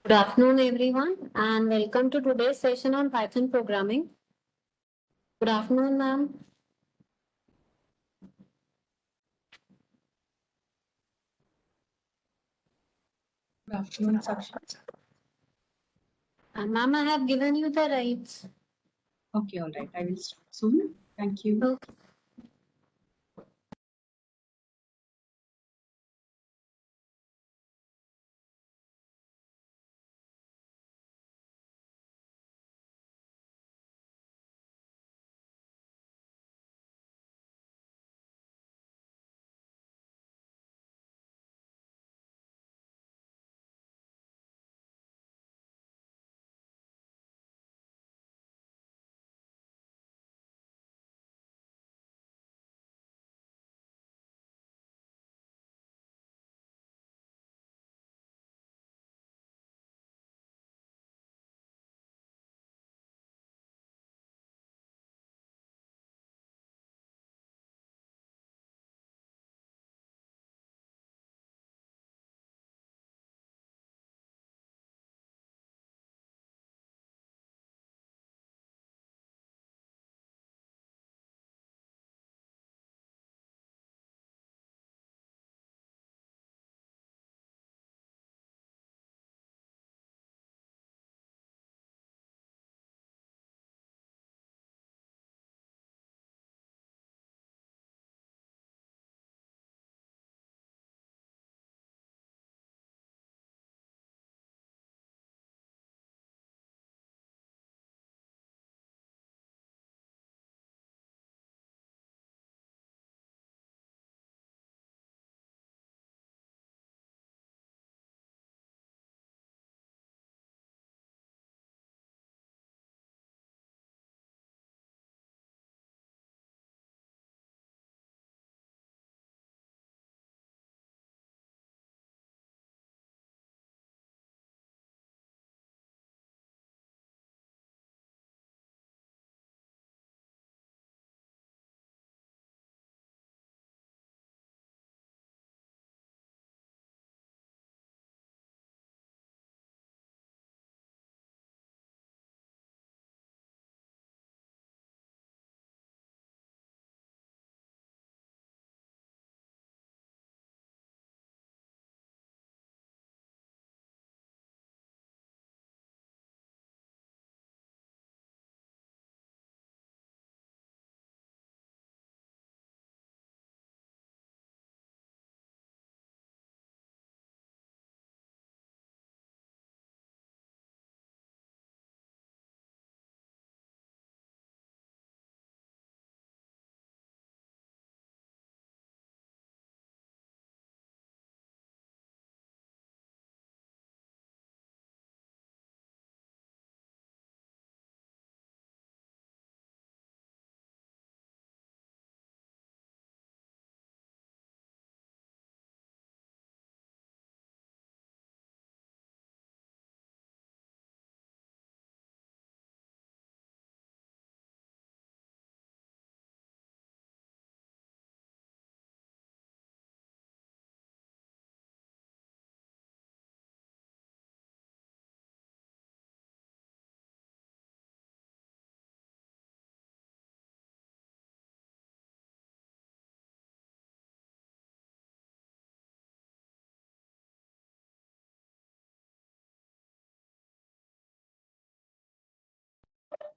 Good afternoon, everyone, and welcome to today's session on Python programming. Good afternoon, ma'am. Good afternoon, Sakshi. Ma'am, I have given you the rights. Okay, all right. I will start soon. Thank you. Okay.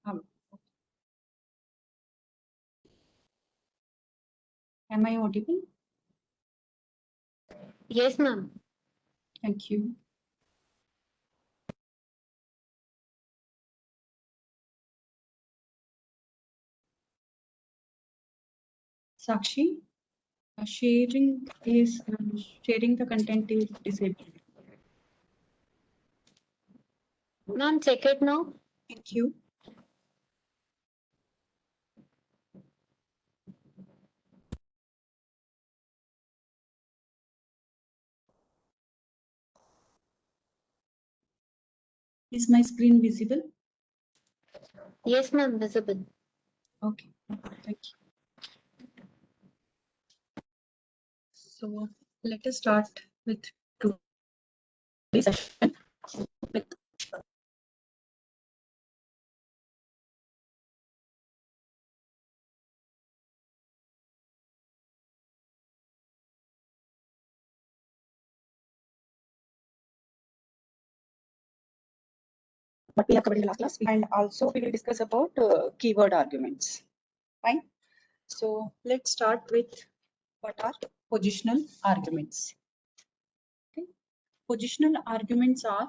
Um, am I audible? Yes, ma'am. Thank you. Sakshi, sharing the content is disabled. Ma'am, check it now. Thank you. Is my screen visible? Yes, ma'am, visible. Okay. Thank you. So let us start with today's session. with what we have covered in the last class, and also we will discuss about keyword arguments. Fine. So let's start with what are positional arguments. Okay. Positional arguments are,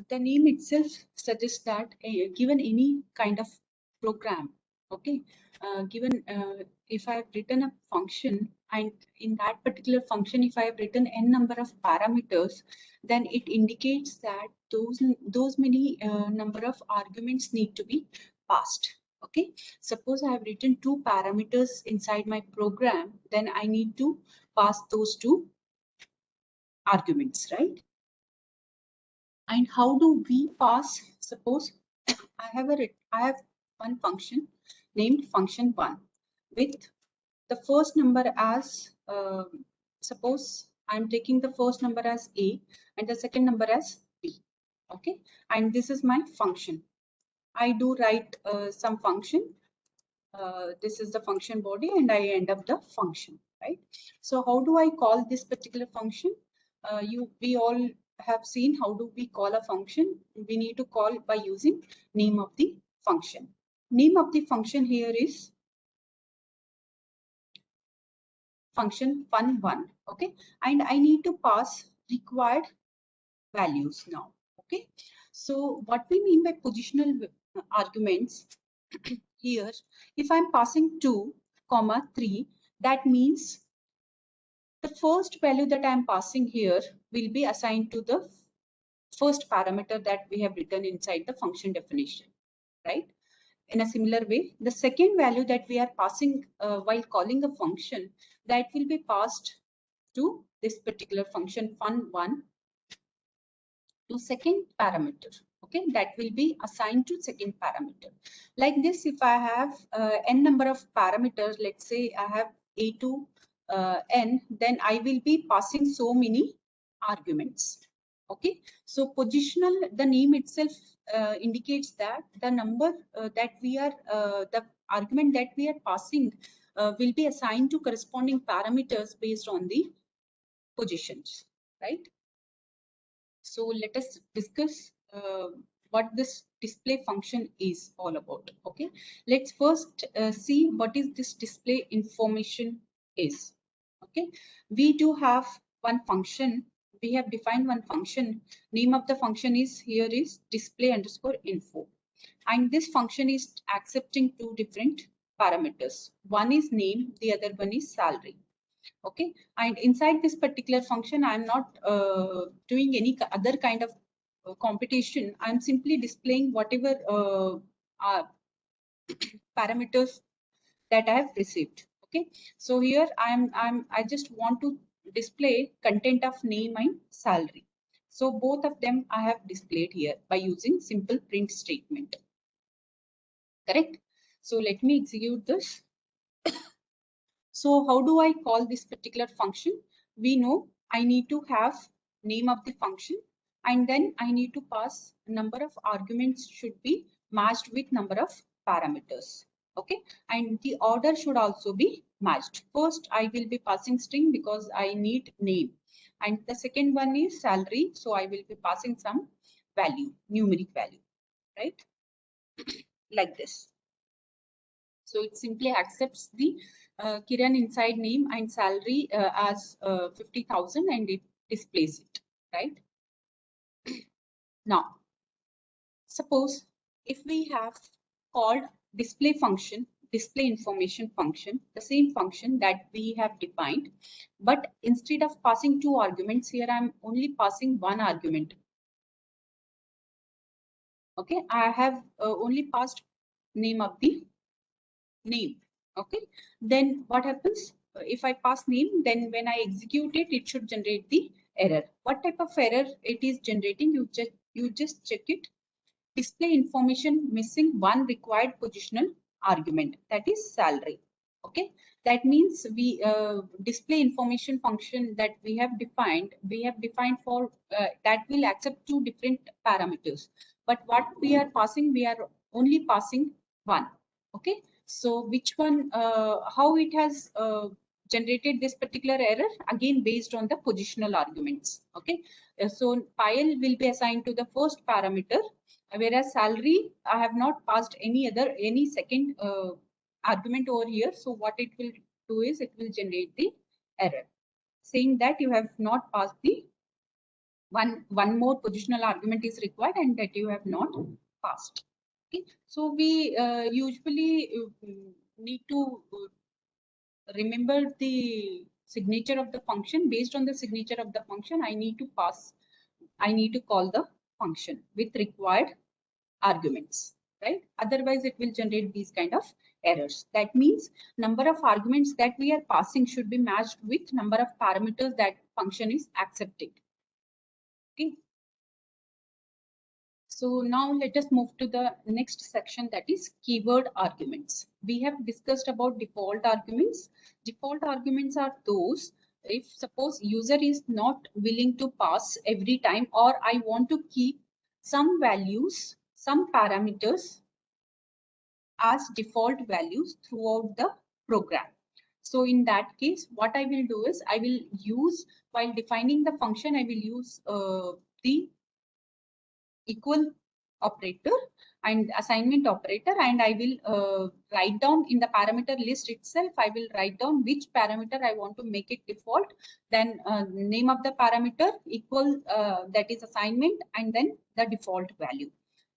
the name itself suggests that given any kind of program, okay, given if I have written a function, and in that particular function if I have written n number of parameters, then it indicates that those many number of arguments need to be passed. Okay, suppose I have written 2 parameters inside my program, then I need to pass those 2 arguments, right? And how do we pass? Suppose I have one function named function1 with the first number as suppose I'm taking the first number as a and the second number as b. Okay, and this is my function. I do write some function. This is the function body, and I end up the function, right? So how do I call this particular function? We all have seen how do we call a function. We need to call by using name of the function. Name of the function here is function fun1. Okay, and I need to pass required values now. Okay, so what we mean by positional arguments here, if I'm passing 2, 3, that means the first value that I'm passing here will be assigned to the first parameter that we have written inside the function definition, right? In a similar way, the second value that we are passing while calling a function, that will be passed to this particular function fun1 to second parameter. Okay, that will be assigned to second parameter. Like this, if I have n number of parameters, let's say I have a to n, then I will be passing so many arguments. Okay, so positional, the name itself indicates that the number that we are, the argument that we are passing will be assigned to corresponding parameters based on the positions, right? So let us discuss what this display function is all about. Okay, let's first see what is this display information is. Okay, we do have one function. We have defined one function. Name of the function is here is display underscore info, and this function is accepting 2 different parameters. One is name, the other one is salary. Okay, and inside this particular function I'm not doing any other kind of computation. I'm simply displaying whatever parameters that I have received. Okay, so here I just want to display content of name and salary. So both of them I have displayed here by using simple print statement. Correct. So let me execute this. So how do I call this particular function? We know I need to have name of the function, and then I need to pass number of arguments should be matched with number of parameters. Okay, and the order should also be matched. First, I will be passing string because I need name, and the second one is salary. So I will be passing some value, numeric value, right? Like this. So it simply accepts the Kiran inside name and salary as 50,000, and it displays it, right? Now, suppose if we have called display function, display information function, the same function that we have defined, but instead of passing 2 arguments here, I'm only passing 1 argument. Okay, I have only passed name of the name. Okay, then what happens? If I pass name, then when I execute it, it should generate the error. What type of error it is generating? You just check it. Display information missing 1 required positional argument, that is salary. Okay, That means we display information function that we have defined for that will accept two different parameters. But what we are passing, we are only passing one. Okay. So which one, how it has generated this particular error? Again, based on the positional arguments. Okay. So file will be assigned to the first parameter, whereas salary, I have not passed any second argument over here. So what it will do is it will generate the error saying that you have not passed the one more positional argument is required and that you have not passed. Okay. So we usually need to remember the signature of the function. Based on the signature of the function, I need to call the function with required arguments, right? Otherwise, it will generate these kind of errors. That means number of arguments that we are passing should be matched with number of parameters that function is accepting. Okay. So now let us move to the next section, that is keyword arguments. We have discussed about default arguments. Default arguments are those if suppose user is not willing to pass every time, or I want to keep some values, some parameters as default values throughout the program. So in that case, what I will do is I will use, while defining the function, I will use the equal operator and assignment operator, and I will write down in the parameter list itself, I will write down which parameter I want to make it default, then name of the parameter equal, that is assignment, and then the default value.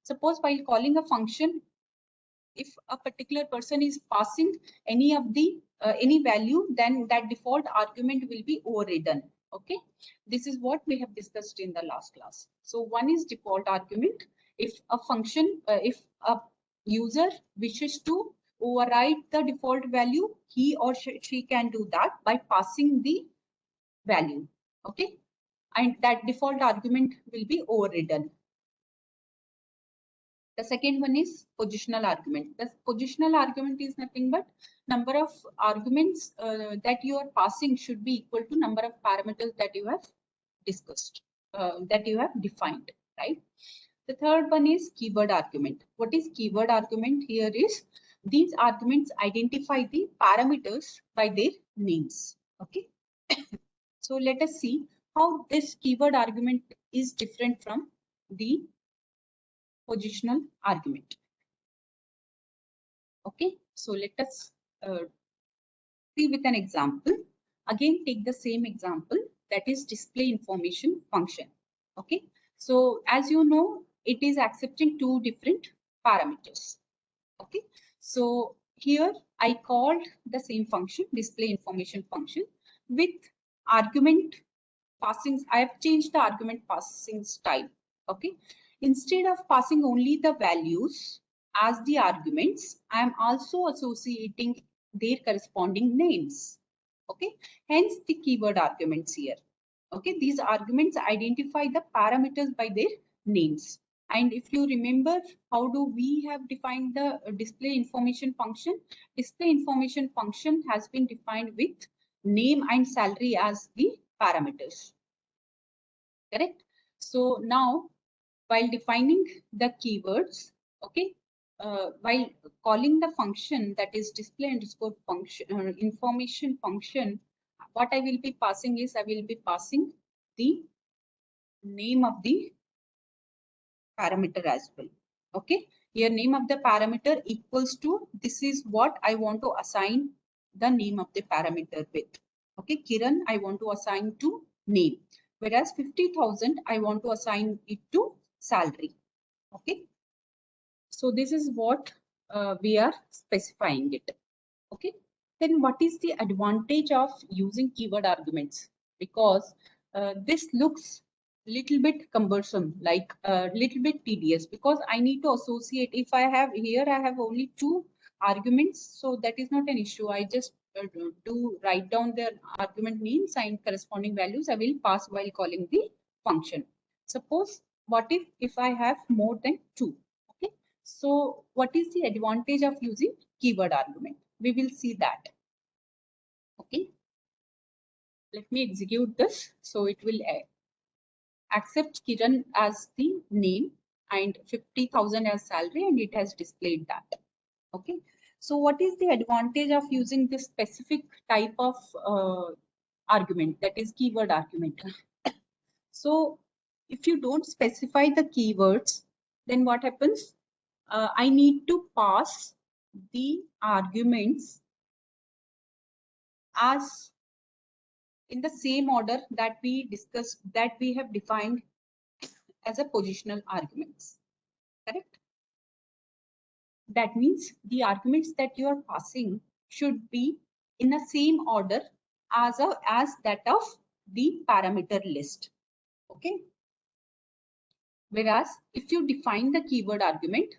Suppose while calling a function, if a particular person is passing any of the any value, then that default argument will be overridden. Okay, this is what we have discussed in the last class. So one is default argument. If a function, if a user wishes to override the default value, he or she can do that by passing the value. Okay, and that default argument will be overridden. The second one is positional argument. The positional argument is nothing but number of arguments that you are passing should be equal to number of parameters that you have discussed, that you have defined, right? The third one is keyword argument. What is keyword argument? Here is these arguments identify the parameters by their names. Okay. So let us see how this keyword argument is different from the positional argument. Okay, so let us see with an example. Again, take the same example, that is display information function. Okay, so as you know, it is accepting two different parameters. Okay, so here I called the same function, display information function, with argument passing. I have changed the argument passing style. Okay, instead of passing only the values as the arguments, I am also associating their corresponding names. Okay, hence the keyword arguments here. Okay, these arguments identify the parameters by their names. And if you remember, how do we have defined the display information function? Display information function has been defined with name and salary as the parameters. Correct? So now, while defining the keywords, okay, while calling the function, that is display underscore function information function, what I will be passing is I will be passing the name of the parameter as well. Okay, here name of the parameter equals to, this is what I want to assign the name of the parameter with. Okay, Kiran, I want to assign to name, whereas 50,000 I want to assign it to salary. Okay, so this is what we are specifying it. Okay, then what is the advantage of using keyword arguments? Because this looks little bit cumbersome, like a little bit tedious, because I need to associate. If I have here, I have only two arguments, so that is not an issue. I just do write down the argument names and corresponding values I will pass while calling the function. Suppose what if I have more than two? Okay, so what is the advantage of using keyword argument? We will see that. let me execute this. So it will accept Kiran as the name and 50,000 as salary, and it has displayed that. Okay. So what is the advantage of using this specific type of argument, that is keyword argument? So if you don't specify the keywords, then what happens? I need to pass the arguments as in the same order that we discussed, that we have defined as a positional arguments, correct? That means the arguments that you are passing should be in the same order as that of the parameter list. Okay. Whereas if you define the keyword argument,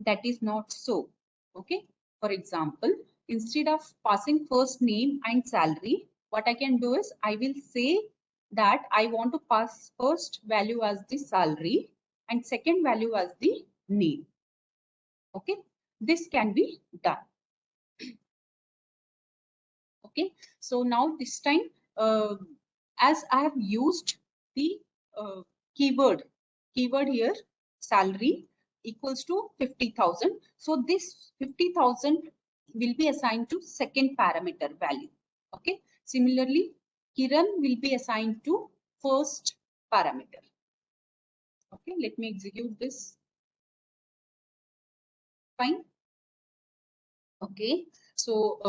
that is not so. Okay. For example, instead of passing first name and salary, what I can do is I will say that I want to pass first value as the salary and second value as the name. Okay. This can be done. Okay. So now this time, as I have used the keyword here, salary equals to 50,000. So this 50,000 will be assigned to second parameter value. Okay. Similarly, Kiran will be assigned to first parameter. Okay. Let me execute this. Fine. Okay. So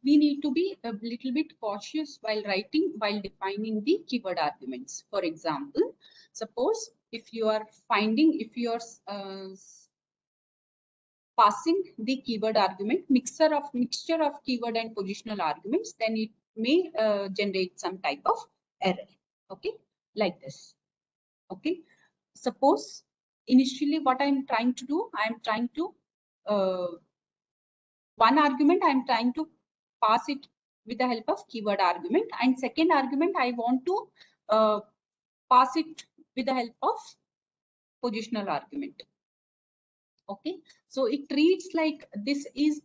we need to be a little bit cautious while writing, while defining the keyword arguments. For example, suppose if you are passing the keyword argument, mixture of keyword and positional arguments, then it may generate some type of error. Okay, like this. Okay, suppose initially what I'm trying to do, I'm trying to one argument I'm trying to pass it with the help of keyword argument, and second argument I want to pass it with the help of positional argument. Okay, so it reads like this is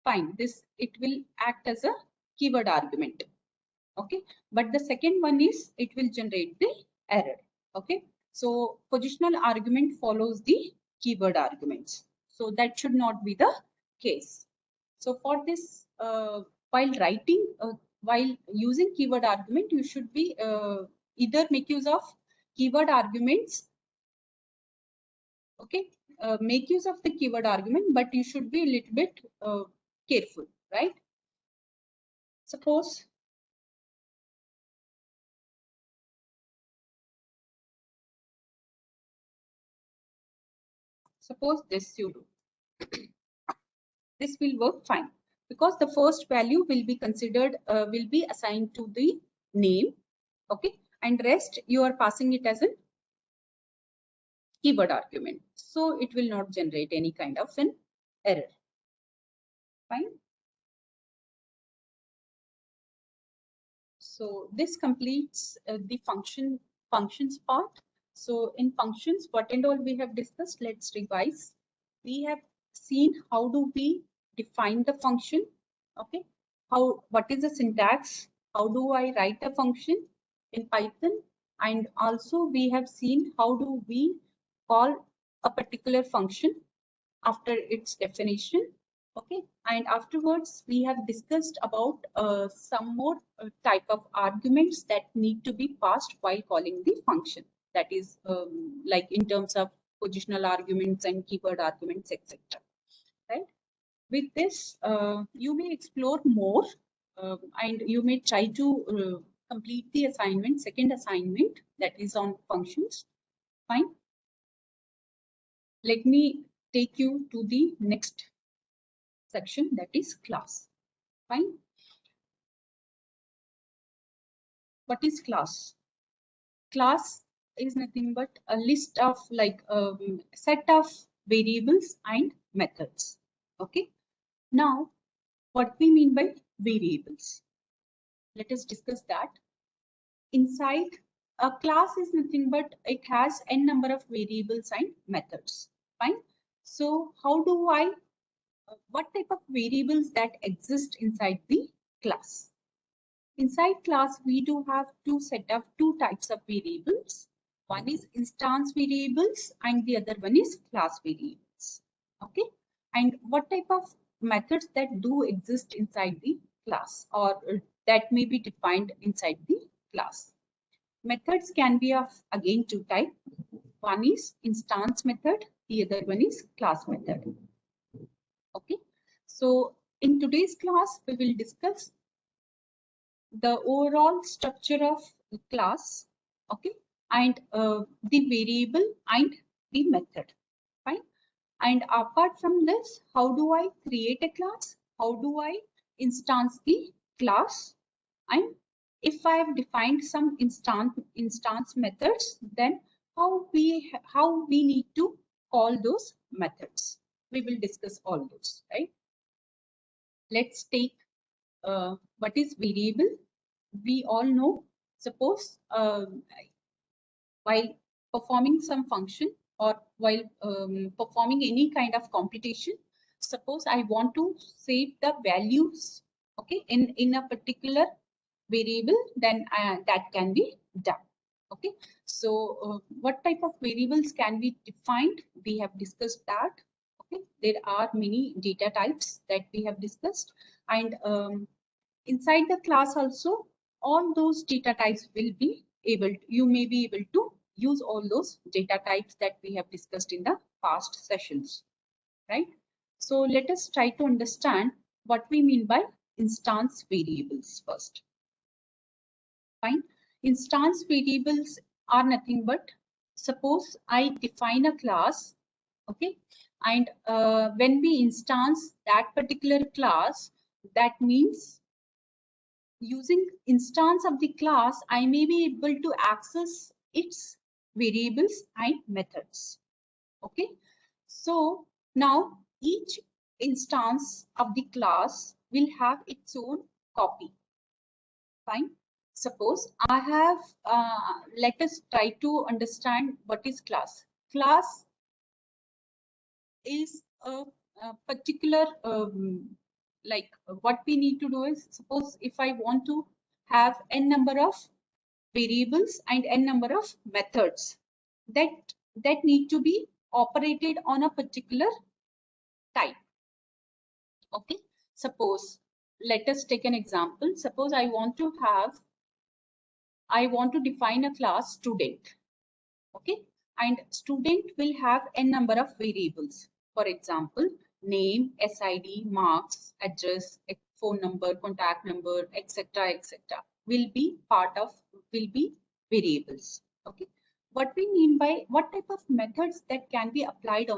fine. It will act as a keyword argument. Okay, but the second one is it will generate the error. Okay, so positional argument follows the keyword arguments. So that should not be the case. So for this, while using keyword argument, you should be either make use of keyword arguments. Okay, make use of the keyword argument, but you should be a little bit careful, right? Suppose this you do. This will work fine because the first value will be considered, will be assigned to the name. Okay, and rest you are passing it as a keyword argument. So it will not generate any kind of an error. Fine. So this completes the functions part. So in functions, what and all we have discussed, let's revise. We have seen how do we define the function. Okay, what is the syntax? How do I write a function in Python? And also we have seen how do we call a particular function after its definition. Okay, and afterwards we have discussed about some more type of arguments that need to be passed while calling the function. That is like in terms of positional arguments and keyword arguments, etc. Right? With this, you may explore more and you may try to complete the assignment, second assignment, that is on functions. Fine. Let me take you to the next section, that is class. Fine. What is class? Class is nothing but a list of like a set of variables and methods. Okay. Now, what we mean by variables? Let us discuss that. Inside a class is nothing but it has n number of variables and methods. Fine. So how do I, what type of variables that exist inside the class? inside class, we do have two types of variables. One is instance variables and the other one is class variables. Okay. And what type of methods that do exist inside the class or that may be defined inside the class? Methods can be of again two types. One is instance method, the other one is class method. Okay. So in today's class, we will discuss the overall structure of the class, okay, and the variable and the method, fine. And apart from this, how do I create a class? How do I instance the class? And if I have defined some instance methods, then how we need to call those methods? We will discuss all those, right? Let's take what is variable. We all know, suppose while performing some function or while performing any kind of computation, suppose I want to save the values, okay, in a particular variable, then that can be done. Okay, so what type of variables can be defined? We have discussed that. Okay, there are many data types that we have discussed, and inside the class also, all those data types will be you may be able to use all those data types that we have discussed in the past sessions, right? So let us try to understand what we mean by instance variables first. Fine. Instance variables are nothing but, suppose I define a class, okay, and when we instance that particular class, that means using instance of the class, I may be able to access its variables and methods. Okay, so now each instance of the class will have its own copy. Fine. Suppose I have, let us try to understand what is class. Class is a particular, like what we need to do is, suppose if I want to have n number of variables and n number of methods that need to be operated on a particular type. Okay, suppose let us take an example. Suppose I want to define a class student. Okay, and student will have n number of variables. For example, name, SID, marks, address, phone number, contact number, etc., etc. will be variables. Okay, what we mean by, what type of methods that can be applied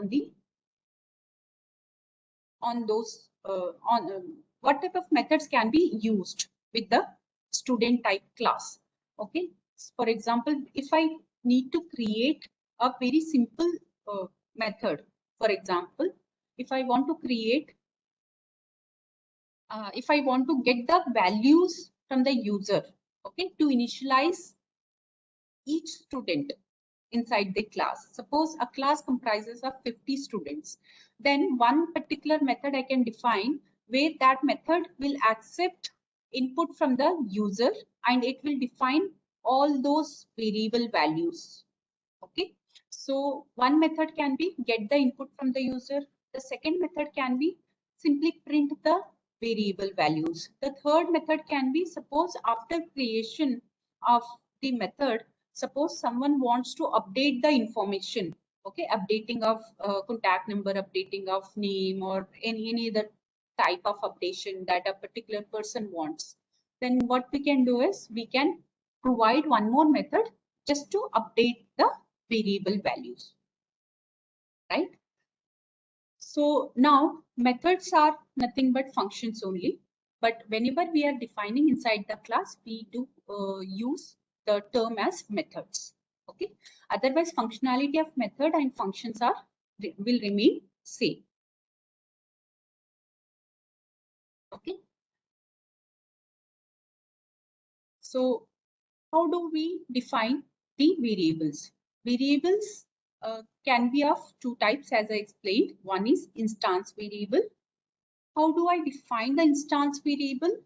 what type of methods can be used with the student type class? Okay, for example, if I need to create a very simple method, for example, if I want to create, if I want to get the values from the user, okay, to initialize each student inside the class. Suppose a class comprises of 50 students. Then one particular method I can define where that method will accept input from the user and it will define all those variable values. Okay. So one method can be get the input from the user. The second method can be simply print the variable values. The third method can be, suppose after creation of the method, suppose someone wants to update the information, okay, updating of contact number, updating of name, or any other type of updation that a particular person wants, then what we can do is we can provide one more method just to update the variable values, right? So now methods are nothing but functions only, but whenever we are defining inside the class, we do use the term as methods. Okay. Otherwise, functionality of method and functions will remain same. Okay. So how do we define the variables? Variables can be of two types, as I explained. One is instance variable. How do I define the instance variable?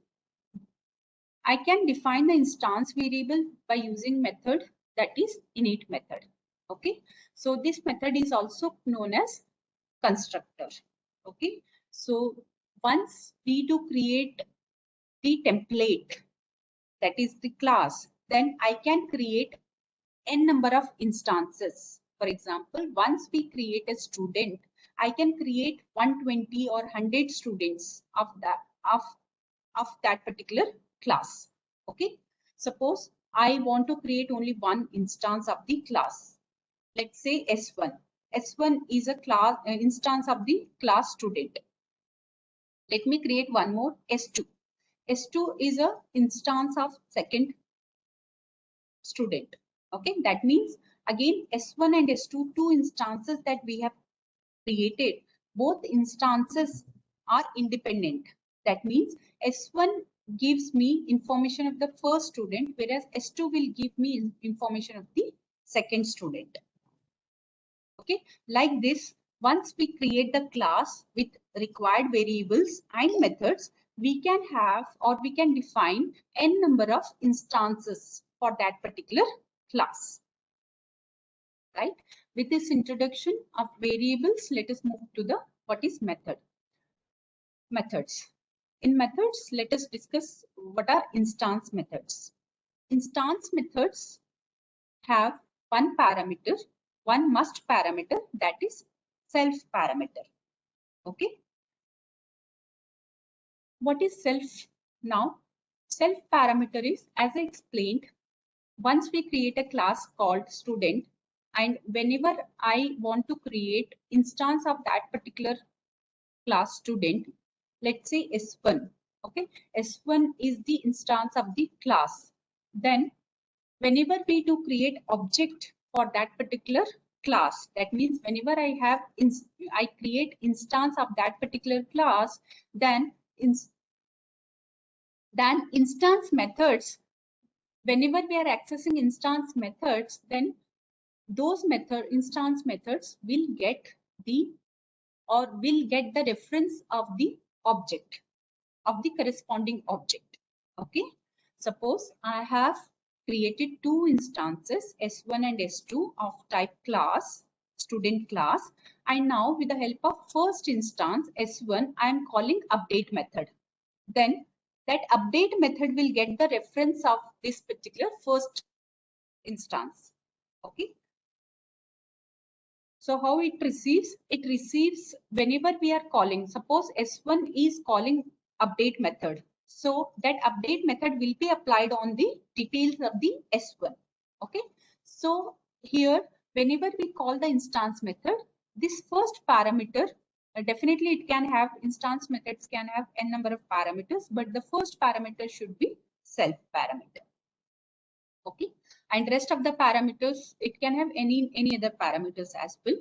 I can define the instance variable by using method that is init method. Okay, so this method is also known as constructor. Okay, so once we do create the template, that is the class, then I can create n number of instances. For example, once we create a student, I can create 120 or 100 students of that particular class. Okay, suppose I want to create only one instance of the class. Let's say S1. S1 is a class instance of the class student. Let me create one more, S2. S2 is a instance of second student. Okay, that means again S1 and S2, two instances that we have created, both instances are independent. That means S1 gives me information of the first student, whereas S2 will give me information of the second student. Okay, like this, once we create the class with required variables and methods, we can have or we can define n number of instances for that particular class. Right? With this introduction of variables, let us move to the what is method. Methods. In methods, let us discuss what are instance methods. Instance methods have one parameter, one must parameter, that is self parameter. Okay. What is self now? Self parameter is, as I explained, once we create a class called student, and whenever I want to create instance of that particular class student, let's say S1. Okay, S1 is the instance of the class. Then whenever we do create object for that particular class, that means whenever I create instance of that particular class, then instance methods, whenever we are accessing instance methods, then those instance methods will get the reference of the object, of the corresponding object. Okay, suppose I have created two instances, S1 and S2, of type class, student class, and now with the help of first instance S1, I am calling update method. Then that update method will get the reference of this particular first instance. Okay, so how it receives? It receives whenever we are calling. Suppose S1 is calling update method. So that update method will be applied on the details of the S1. Okay. So here, whenever we call the instance method, this first parameter, definitely it can have, instance methods can have n number of parameters, but the first parameter should be self parameter. Okay, and rest of the parameters, it can have any other parameters as well.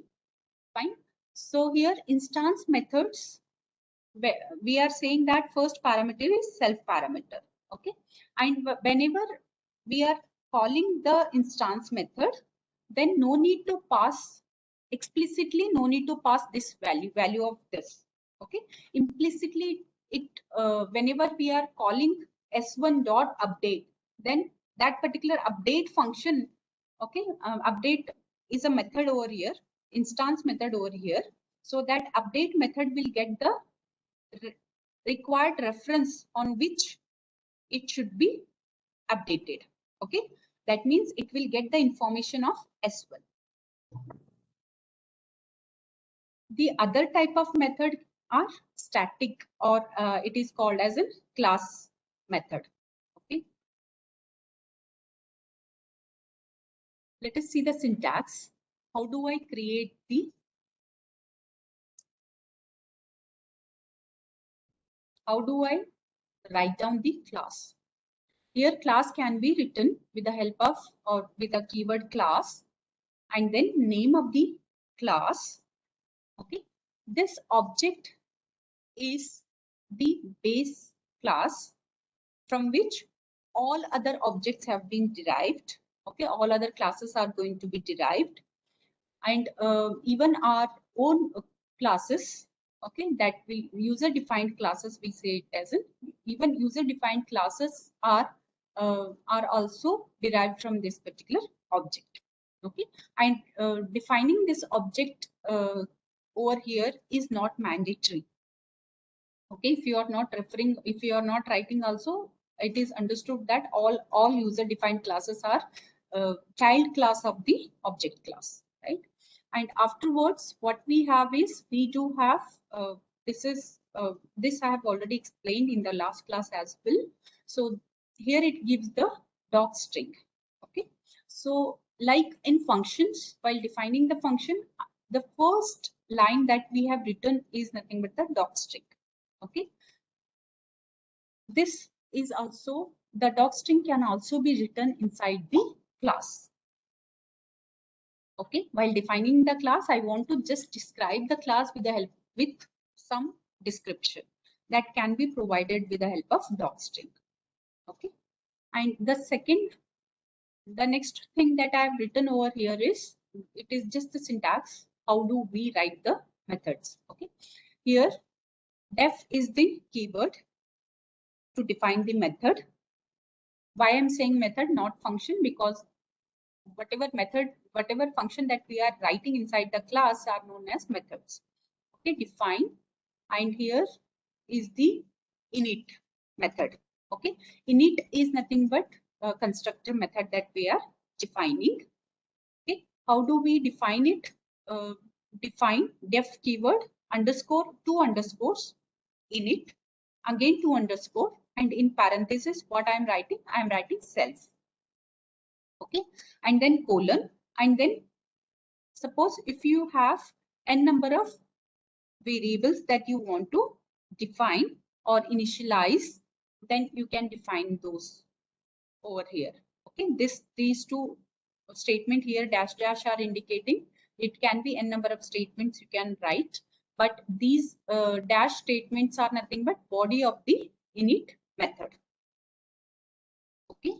Fine. So here instance methods, we are saying that first parameter is self parameter. Okay, and whenever we are calling the instance method, then no need to pass explicitly, no need to pass this value of this. Okay, implicitly it whenever we are calling s1 dot update, then that particular update function, okay, update is a method over here, instance method over here, so that update method will get the required reference on which it should be updated. Okay, that means it will get the information of S1. The other type of method are static, or it is called as a class method. Okay, let us see the syntax. How do I create the how do I write down the class? Here class can be written with the help of or with a keyword class and then name of the class. Okay, this object is the base class from which all other objects have been derived. Okay, all other classes are going to be derived, and even our own classes, Okay, that we user defined classes, we say it as even user defined classes are also derived from this particular object. Okay, and defining this object over here is not mandatory. Okay, if you are not referring, if you are not writing also, it is understood that all user defined classes are child class of the object class, right? And afterwards what we have is, we do have this I have already explained in the last class as well. So here it gives the doc string. Okay, so like in functions, while defining the function, the first line that we have written is nothing but the doc string. Okay, this is also, the doc string can also be written inside the class. Okay, while defining the class, I want to just describe the class with the help, with some description that can be provided with the help of doc string. Okay, and the next thing that I have written over here is, it is just the syntax. How do we write the methods? Okay, here def is the keyword to define the method. Why I'm saying method, not function? Because whatever method, whatever function that we are writing inside the class are known as methods. Okay, define, and here is the init method. Okay, init is nothing but a constructor method that we are defining. Okay, how do we define it? Define def keyword underscore two underscores init, again two underscore, and in parenthesis what I am writing, I am writing self. Okay, and then colon, and then suppose if you have n number of variables that you want to define or initialize, then you can define those over here. Okay, these two statement here dash dash are indicating it can be n number of statements you can write, but these dash statements are nothing but body of the init method. Okay,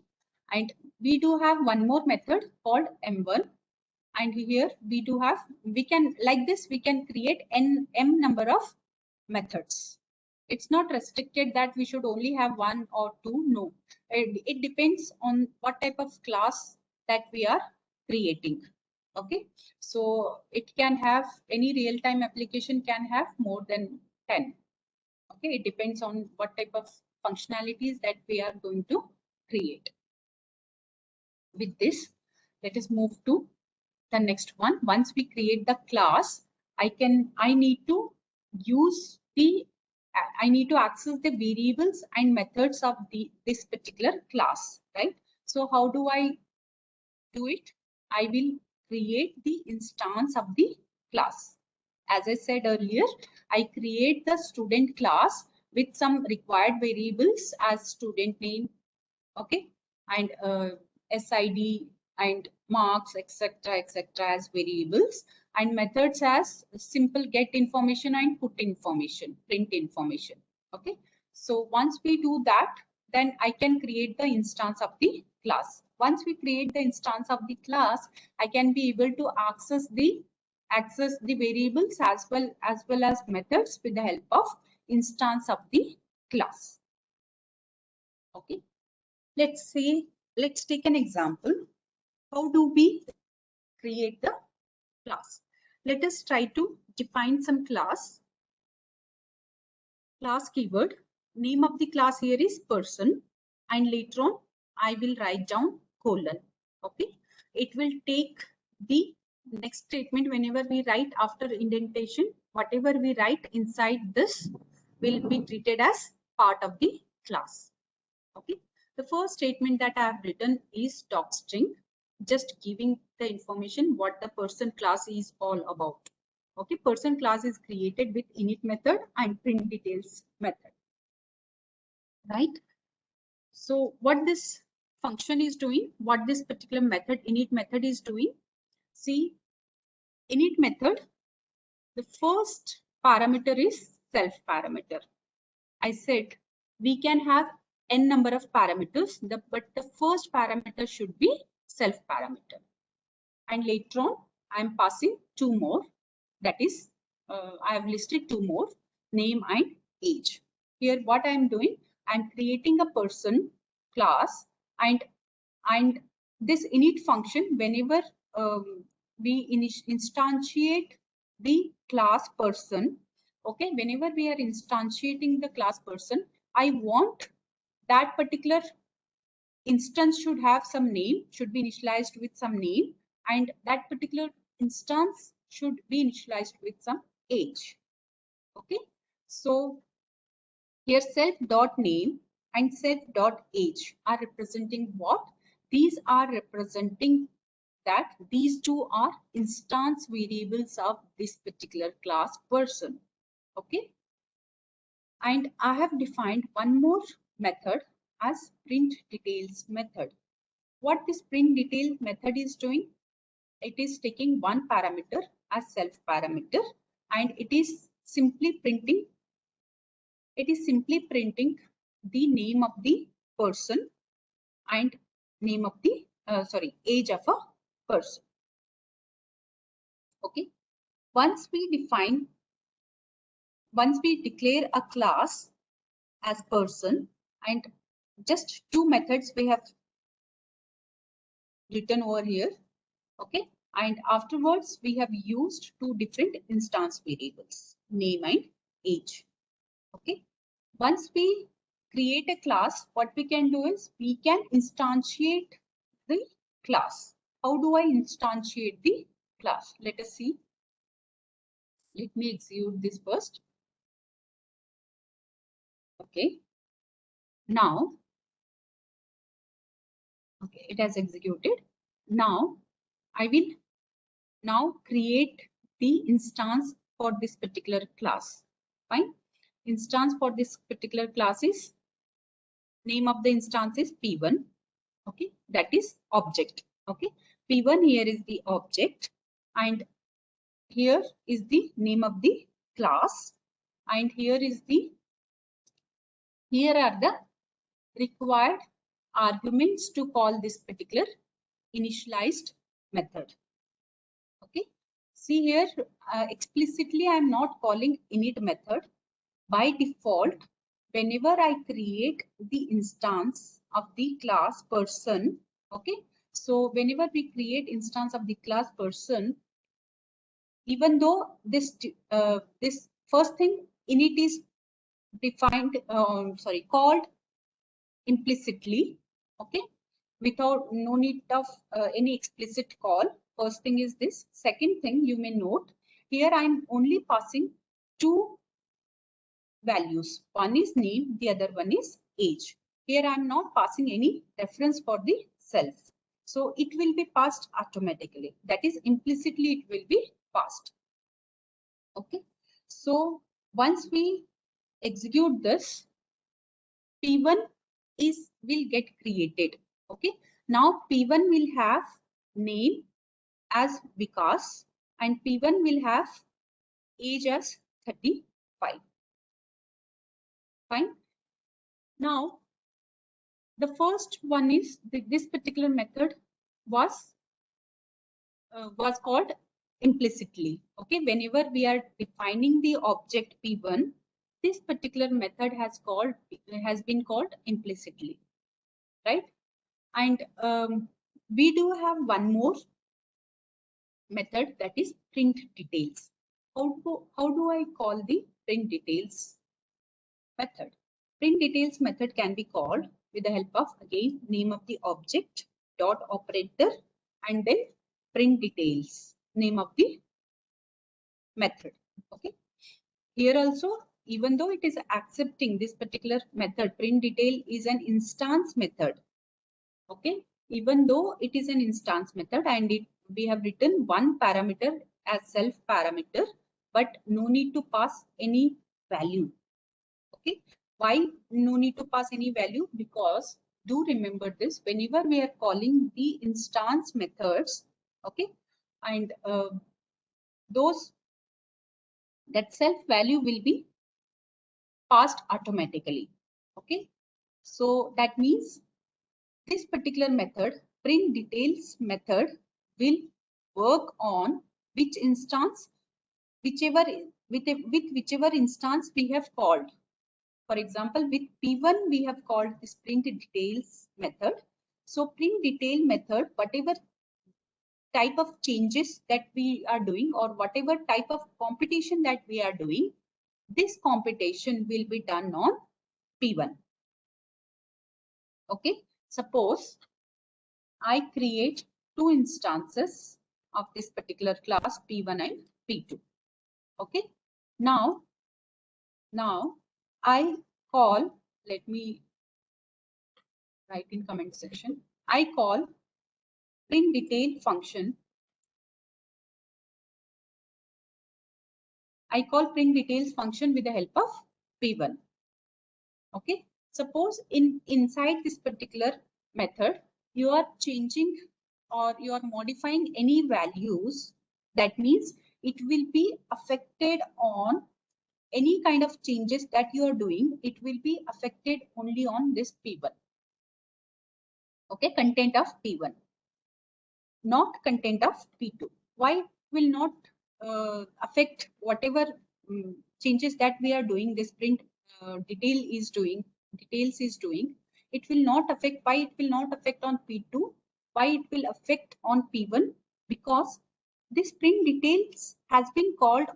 and we do have one more method called m1, and here we do have, we can, like this we can create m number of methods. It's not restricted that we should only have one or two. No, it depends on what type of class that we are creating. Okay, so it can have, any real-time application can have more than 10. Okay, it depends on what type of functionalities that we are going to create. With this, let us move to the next one. Once we create the class, I need to use the, I need to access the variables and methods of this particular class, right? So how do I do it? I will create the instance of the class. As I said earlier, I create the student class with some required variables as student name, okay, and SID and marks, etc., as variables, and methods as simple get information and put information, print information. Okay, so once we do that, then I can create the instance of the class. Once we create the instance of the class, I can be able to access the variables as well as methods with the help of instance of the class. Okay, let's take an example. How do we create the class? Let us try to define some class. Class keyword, name of the class here is person, and later on I will write down colon. Okay, it will take the next statement whenever we write after indentation, whatever we write inside this will be treated as part of the class. Okay, the first statement that I have written is doc string, just giving the information what the person class is all about. Okay, person class is created with init method and print details method, right? So what this function is doing, what this particular method, init method, is doing, see, init method, the first parameter is self parameter. I said we can have n number of parameters, but the first parameter should be self parameter. And later on, I'm passing two more, that is I have listed two more, name and age. Here what I am doing, I am creating a person class, and this init function, whenever we instantiate the class person, okay, whenever we are instantiating the class person, I want that particular instance should have some name, should be initialized with some name, and that particular instance should be initialized with some age. Okay, so here self dot name and self dot age are representing what? These are representing that these two are instance variables of this particular class person. Okay, and I have defined one more method as print details method. What this print detail method is doing, it is taking one parameter as self parameter, and it is simply printing the name of the person and name of the age of a person. Okay, once we declare a class as person, and just two methods we have written over here. Okay, and afterwards we have used two different instance variables, name and age. Okay, once we create a class, what we can do is we can instantiate the class. How do I instantiate the class? Let us see. Let me execute this first. Okay, now, okay, it has executed. Now I will now create the instance for this particular class. Fine. Instance for this particular class is, name of the instance is P1. Okay, that is object. Okay, P1 here is the object, and here is the name of the class, and here are the required arguments to call this particular initialized method. Okay, see here, explicitly I am not calling init method. By default, whenever I create the instance of the class person, okay, so whenever we create instance of the class person, even though this first thing, init is defined, called implicitly, okay, without no need of any explicit call. First thing is this. Second thing, you may note here I am only passing two values. One is name, the other one is age. Here I am not passing any reference for the self. So it will be passed automatically. That is, implicitly it will be passed. Okay. So once we execute this, P1 will get created. Okay. Now P1 will have name as Vikas, and P1 will have age as 35. Fine. Now, the first one is this particular method was called implicitly. Okay, whenever we are defining the object P1, this particular method has been called implicitly, right? And we do have one more method, that is print details. How do I call the print details method? Print details method can be called with the help of, again, name of the object, dot operator, and then print details, name of the method. Okay. Here also, even though it is accepting this particular method, print detail is an instance method. Okay. Even though it is an instance method, and we have written one parameter as self parameter, but no need to pass any value. Okay. Why no need to pass any value? Because do remember this, whenever we are calling the instance methods, okay, and that self value will be passed automatically. Okay. So that means this particular method, print details method, will work on which instance, whichever with whichever instance we have called. For example, with P1, we have called this print details method. So print detail method, whatever type of changes that we are doing or whatever type of computation that we are doing, this computation will be done on P1. Okay, suppose I create two instances of this particular class P1 and P2. Okay, now I call, let me write in comment section, I call print detail function. I call print details function with the help of P1. Okay, suppose inside this particular method, you are changing or you are modifying any values. That means it will be affected on any kind of changes that you are doing. It will be affected only on this P1. Okay, content of P1, not content of P2. Why will not affect whatever changes that we are doing, this print details is doing, it will not affect. Why it will not affect on P2? Why it will affect on P1? Because this print details has been called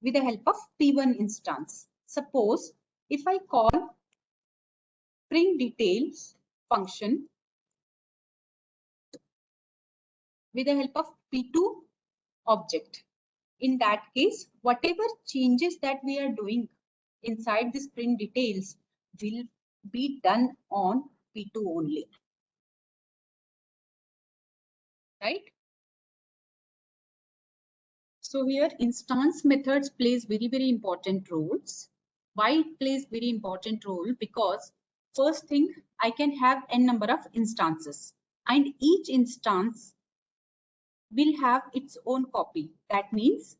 with the help of P1 instance. Suppose if I call print details function with the help of P2 object, in that case, whatever changes that we are doing inside this print details will be done on P2 only, right? So here instance methods plays very important roles. Why it plays very important role? Because first thing, I can have n number of instances and each instance will have its own copy. That means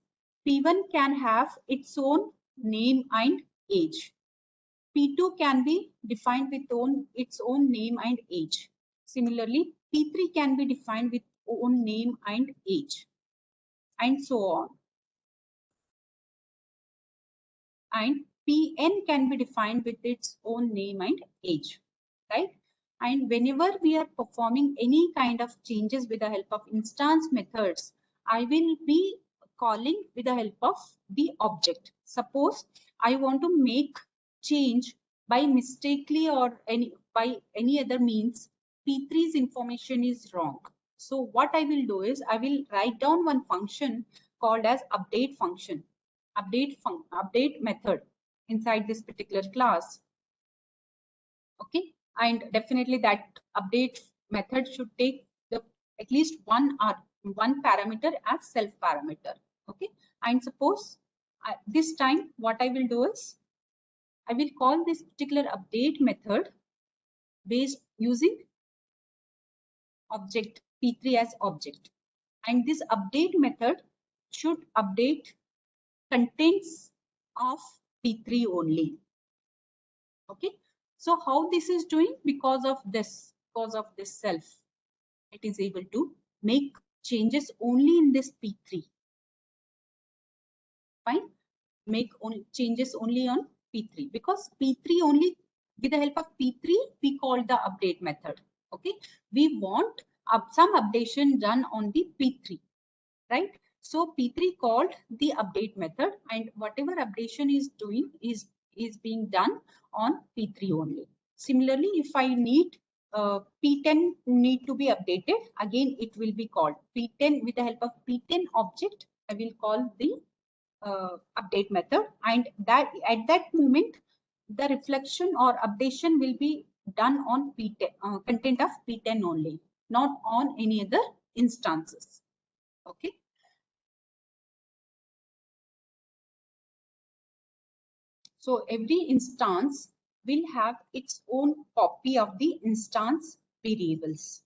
P1 can have its own name and age. P2 can be defined with its own name and age. Similarly, P3 can be defined with own name and age, and so on. And Pn can be defined with its own name and age, right? And whenever we are performing any kind of changes with the help of instance methods, I will be calling with the help of the object. Suppose I want to make change by mistakenly or by any other means, P3's information is wrong. So what I will do is I will write down one function called as update function, update method inside this particular class. Okay, and definitely that update method should take the at least one parameter as self parameter. Okay, and suppose this time what I will do is I will call this particular update method based using object P3 as object, and this update method should update contents of P3 only. Okay, so how this is doing? Because of this self, it is able to make changes only in this P3. Fine, make changes only on P3 because P3 only, with the help of P3 we call the update method. Okay, we want some updation done on the P3, right? So P3 called the update method, and whatever updation is doing is being done on P3 only. Similarly, if I need P10 need to be updated, again it will be called P10 with the help of P10 object. I will call the update method, and that at that moment the reflection or updation will be done on P10 content of P10 only, not on any other instances. Okay. So every instance will have its own copy of the instance variables.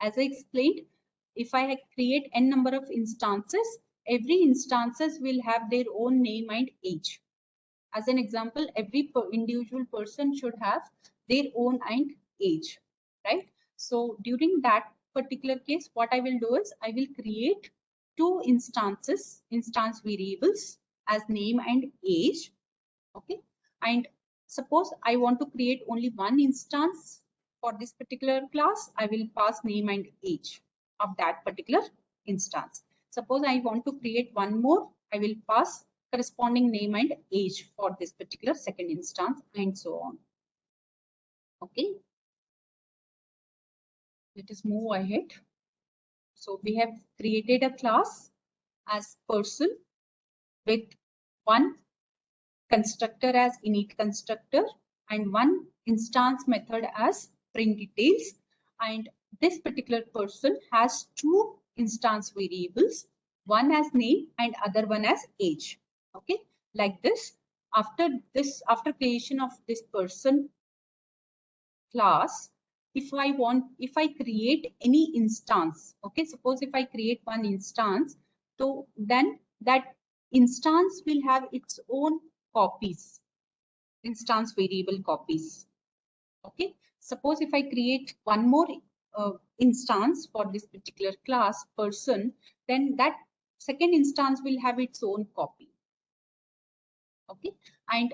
As I explained, if I create n number of instances, every instances will have their own name and age. As an example, every individual person should have their own and age, right? So during that particular case, what I will do is I will create two instance variables as name and age. Okay, and suppose I want to create only one instance for this particular class, I will pass name and age of that particular instance. Suppose I want to create one more, I will pass corresponding name and age for this particular second instance, and so on. Okay, let us move ahead. So we have created a class as person with one constructor as init constructor and one instance method as print details, and this particular person has two instance variables, one as name and other one as age. Okay, like this. After creation of this person class, if I create any instance, okay, suppose if I create one instance, so then that instance will have its own copies, instance variable copies. Okay, suppose if I create one more instance for this particular class person, then that second instance will have its own copy. Okay, and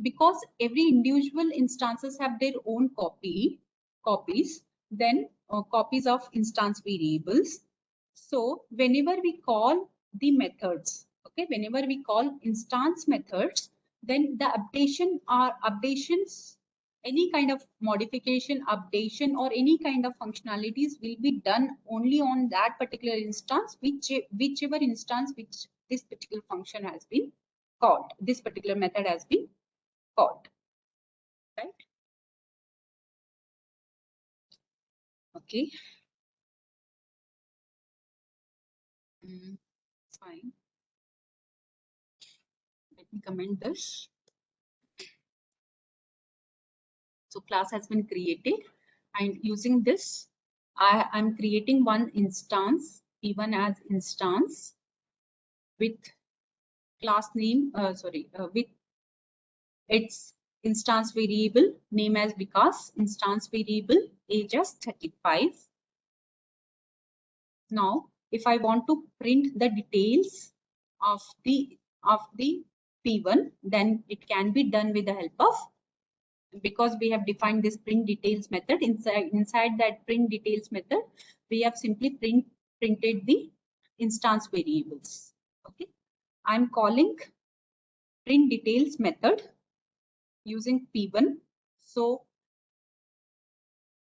because every individual instances have their own copies, then copies of instance variables. So whenever we call the methods, okay, whenever we call instance methods, then the updations, any kind of modification, updation, or any kind of functionalities will be done only on that particular instance, whichever instance which this particular function has been called, this particular method has been called, right? Okay. Fine. Let me comment this. So class has been created, and using this, I'm creating one instance, P1 as instance with class name, with its instance variable name as Vikas, instance variable age as 35. Now, if I want to print the details of the P1, then it can be done with the help of, because we have defined this print details method. Inside that print details method, we have simply printed the instance variables. Okay, I'm calling print details method using P1. So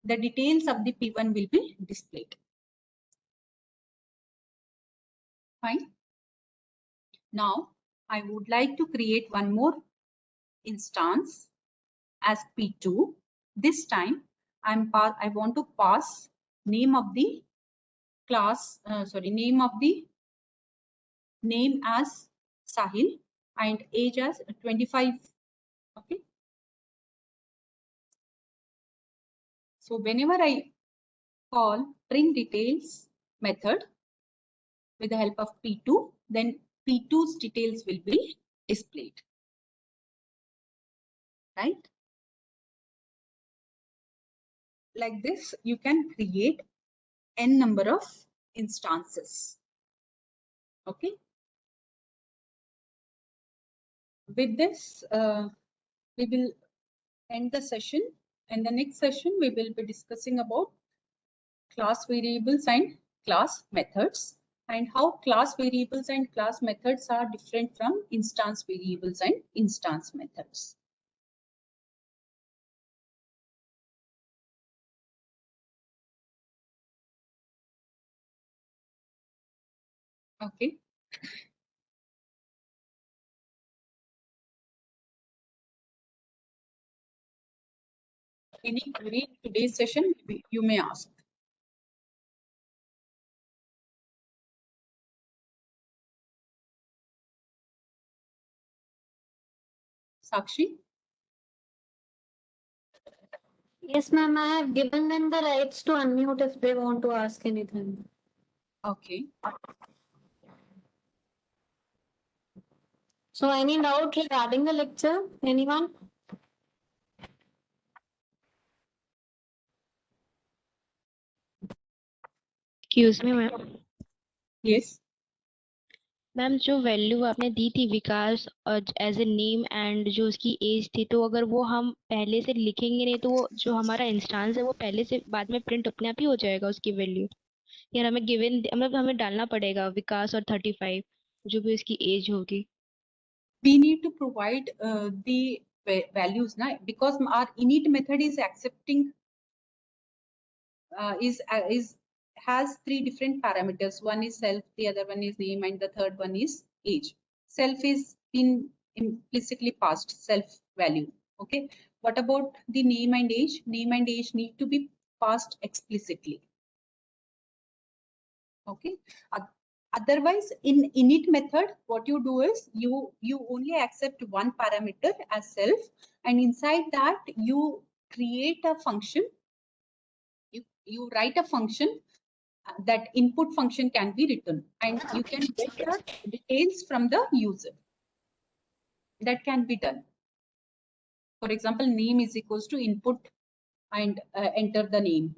the details of the P1 will be displayed. Fine. Now I would like to create one more instance as P2. This time I want to pass name of the class, name as Sahil and age as 25. Okay. So whenever I call print details method with the help of P2, then P2's details will be displayed, right? Like this, you can create n number of instances. Okay. With this, we will end the session. In the next session, we will be discussing about class variables and class methods, and how class variables and class methods are different from instance variables and instance methods. Okay. Any query in today's session, you may ask. Sakshi? Yes, ma'am, I have given them the rights to unmute if they want to ask anything. Okay. So any doubt regarding the lecture? Anyone? Excuse me, ma'am. Yes. Ma'am जो value आपने दी थी विकास as a name and जो उसकी as थी, तो अगर वो हम पहले से लिखेंगे नहीं तो वो जो हमारा इंस्टांस है वो पहले से बाद में प्रिंट अपने आप ही हो जाएगा उसकी वैल्यू, यार हमें गिवन मतलब हमें डालना पड़ेगा विकास और 35 जो भी उसकी एज होगी। We need to provide the values now, because our init method is accepting is has three different parameters. One is self, the other one is name, and the third one is age. Self is been implicitly passed, self value. Okay. What about the name and age? Name and age need to be passed explicitly. Okay. Otherwise, in init method, what you do is you only accept one parameter as self, and inside that you create a function. You write a function, that input function can be written, and you can get the details from the user. That can be done. For example, name is equals to input and enter the name.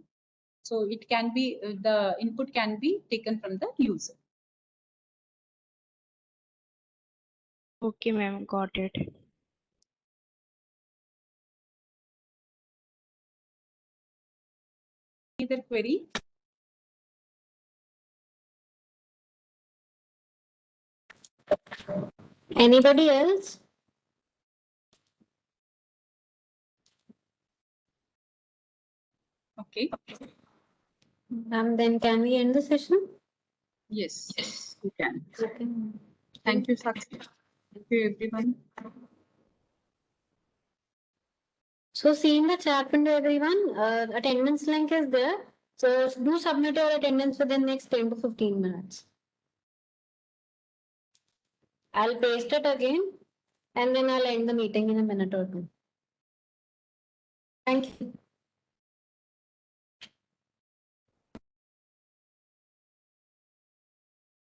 So it can be the input can be taken from the user. Okay ma'am, got it. Either query. Anybody else? Okay. Then can we end the session? Yes, you can. Okay. Thank you, Sakshi. Thank you, everyone. So see in the chat window, everyone, attendance link is there. So do submit your attendance within next 10 to 15 minutes. I'll paste it again and then I'll end the meeting in a minute or two. Thank you.